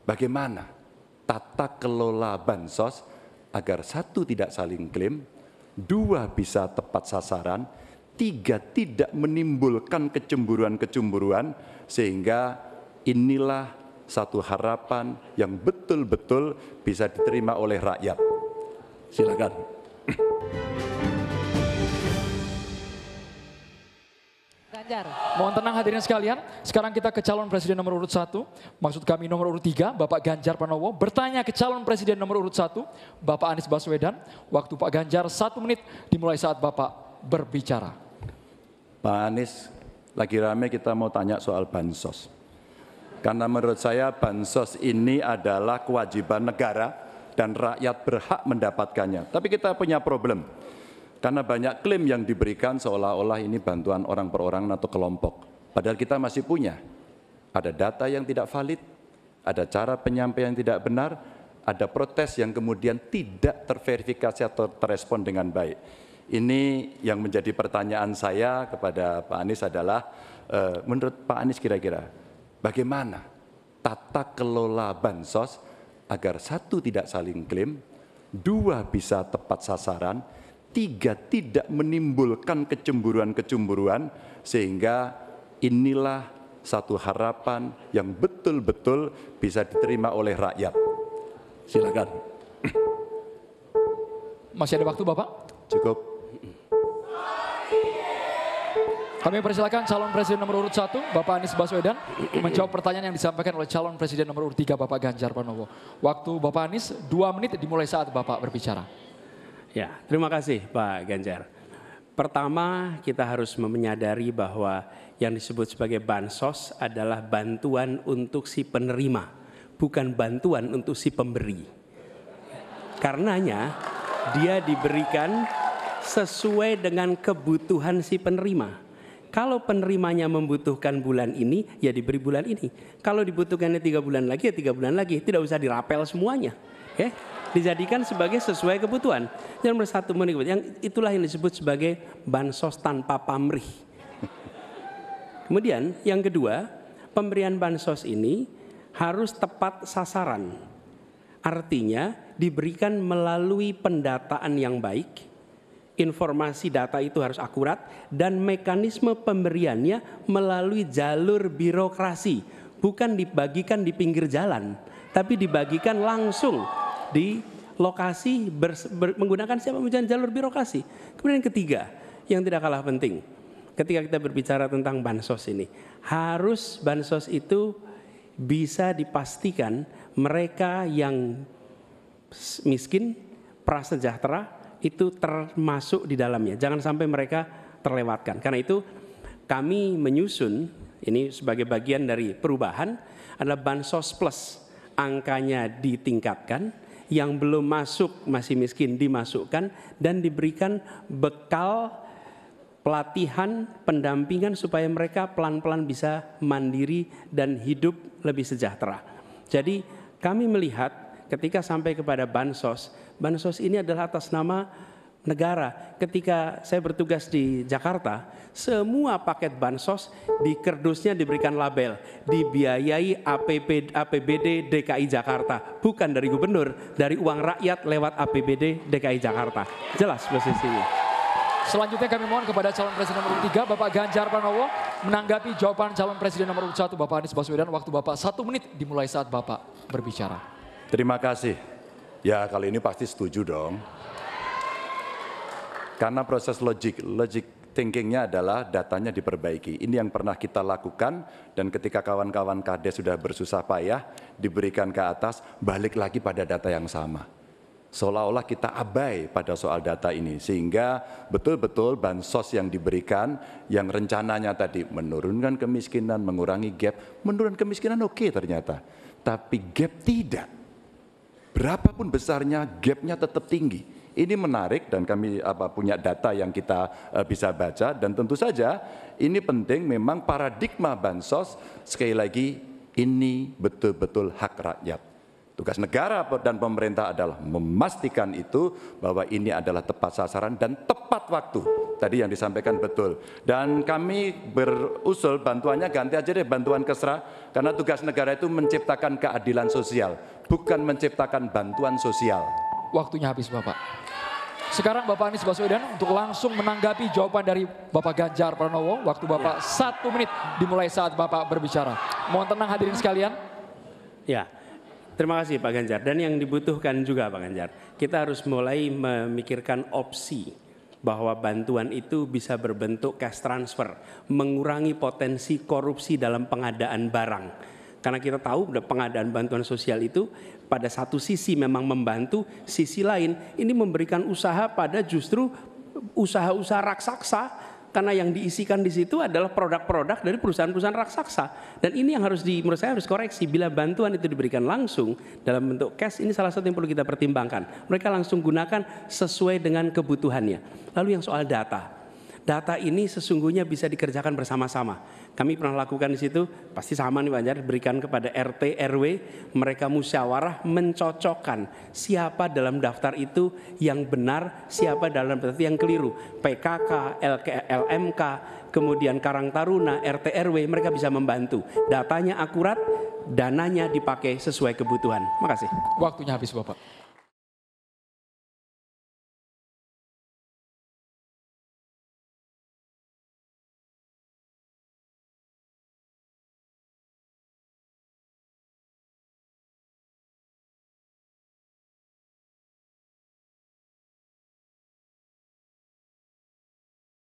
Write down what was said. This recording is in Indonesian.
bagaimana tata kelola bansos agar satu tidak saling klaim, dua bisa tepat sasaran, tiga tidak menimbulkan kecemburuan-kecemburuan, sehingga inilah satu harapan yang betul-betul bisa diterima oleh rakyat. Silakan. Ganjar. Mohon tenang hadirin sekalian, sekarang kita ke calon presiden nomor urut 1, maksud kami nomor urut 3, Bapak Ganjar Pranowo, bertanya ke calon presiden nomor urut 1, Bapak Anies Baswedan. Waktu Pak Ganjar 1 menit dimulai saat Bapak berbicara. Pak Anies, lagi rame kita mau tanya soal bansos. Karena menurut saya bansos ini adalah kewajiban negara dan rakyat berhak mendapatkannya. Tapi kita punya problem. Karena banyak klaim yang diberikan seolah-olah ini bantuan orang per orang atau kelompok. Padahal kita masih punya. Ada data yang tidak valid, ada cara penyampaian yang tidak benar, ada protes yang kemudian tidak terverifikasi atau terrespon dengan baik. Ini yang menjadi pertanyaan saya kepada Pak Anies adalah, menurut Pak Anies kira-kira, bagaimana tata kelola bansos agar satu tidak saling klaim, dua bisa tepat sasaran, tiga tidak menimbulkan kecemburuan-kecemburuan, sehingga inilah satu harapan yang betul-betul bisa diterima oleh rakyat. Silakan. Masih ada waktu Bapak? Cukup. Kami persilakan calon presiden nomor urut 1, Bapak Anies Baswedan, menjawab pertanyaan yang disampaikan oleh calon presiden nomor urut 3, Bapak Ganjar Pranowo. Waktu Bapak Anies 2 menit dimulai saat Bapak berbicara. Ya, terima kasih Pak Ganjar. Pertama, kita harus menyadari bahwa yang disebut sebagai bansos adalah bantuan untuk si penerima, bukan bantuan untuk si pemberi. Karenanya, dia diberikan sesuai dengan kebutuhan si penerima. Kalau penerimanya membutuhkan bulan ini, ya diberi bulan ini. Kalau dibutuhkannya 3 bulan lagi, ya 3 bulan lagi. Tidak usah dirapel semuanya. Okay? Dijadikan sebagai sesuai kebutuhan. Yang nomor 1, yang itulah yang disebut sebagai bansos tanpa pamrih. Kemudian yang kedua, pemberian bansos ini harus tepat sasaran. Artinya diberikan melalui pendataan yang baik. Informasi data itu harus akurat dan mekanisme pemberiannya melalui jalur birokrasi. Bukan dibagikan di pinggir jalan, tapi dibagikan langsung di lokasi menggunakan siapa menggunakan jalur birokrasi. Kemudian yang ketiga, yang tidak kalah penting, ketika kita berbicara tentang bansos ini, harus bansos itu bisa dipastikan mereka yang miskin, prasejahtera itu termasuk di dalamnya. Jangan sampai mereka terlewatkan. Karena itu kami menyusun ini sebagai bagian dari perubahan adalah bansos plus. Angkanya ditingkatkan, yang belum masuk masih miskin dimasukkan dan diberikan bekal pelatihan, pendampingan supaya mereka pelan-pelan bisa mandiri dan hidup lebih sejahtera. Jadi kami melihat ketika sampai kepada bansos, bansos ini adalah atas nama negara. Ketika saya bertugas di Jakarta, semua paket bansos di kerdusnya diberikan label dibiayai APBD DKI Jakarta, bukan dari gubernur, dari uang rakyat lewat APBD DKI Jakarta. Jelas posisinya. Selanjutnya kami mohon kepada calon presiden nomor 3, Bapak Ganjar Pranowo, menanggapi jawaban calon presiden nomor 1, Bapak Anies Baswedan. Waktu Bapak 1 menit dimulai saat Bapak berbicara. Terima kasih. Ya, kali ini pasti setuju dong. Karena proses logic thinkingnya adalah datanya diperbaiki. Ini yang pernah kita lakukan, dan ketika kawan-kawan Kades sudah bersusah payah diberikan ke atas, balik lagi pada data yang sama. Seolah-olah kita abai pada soal data ini, sehingga betul-betul bansos yang diberikan, yang rencananya tadi menurunkan kemiskinan, mengurangi gap, menurunkan kemiskinan oke ternyata, tapi gap tidak. Berapapun besarnya, gapnya tetap tinggi. Ini menarik dan kami punya data yang kita bisa baca, dan tentu saja ini penting. Memang paradigma bansos sekali lagi ini betul-betul hak rakyat. Tugas negara dan pemerintah adalah memastikan itu bahwa ini adalah tepat sasaran dan tepat waktu. Tadi yang disampaikan betul. Dan kami berusul bantuannya ganti aja deh bantuan kesra, karena tugas negara itu menciptakan keadilan sosial, bukan menciptakan bantuan sosial. Waktunya habis Bapak. Sekarang Bapak Anies Baswedan untuk langsung menanggapi jawaban dari Bapak Ganjar Pranowo. Waktu Bapak 1 menit dimulai saat Bapak berbicara. Mohon tenang hadirin sekalian. Ya, terima kasih Pak Ganjar. Dan yang dibutuhkan juga Pak Ganjar, kita harus mulai memikirkan opsi bahwa bantuan itu bisa berbentuk cash transfer, mengurangi potensi korupsi dalam pengadaan barang. Karena kita tahu pengadaan bantuan sosial itu pada satu sisi memang membantu, sisi lain ini memberikan usaha pada justru usaha-usaha raksasa, karena yang diisikan di situ adalah produk-produk dari perusahaan-perusahaan raksasa. Dan ini yang menurut saya harus koreksi. Bila bantuan itu diberikan langsung dalam bentuk cash, ini salah satu yang perlu kita pertimbangkan. Mereka langsung gunakan sesuai dengan kebutuhannya. Lalu yang soal data. Data ini sesungguhnya bisa dikerjakan bersama-sama. Kami pernah lakukan di situ, pasti sama nih Pak Ganjar, berikan kepada RT, RW, mereka musyawarah mencocokkan siapa dalam daftar itu yang benar, siapa dalam daftar itu yang keliru. PKK, LMK, kemudian Karang Taruna, RT, RW, mereka bisa membantu. Datanya akurat, dananya dipakai sesuai kebutuhan. Makasih. Waktunya habis Bapak.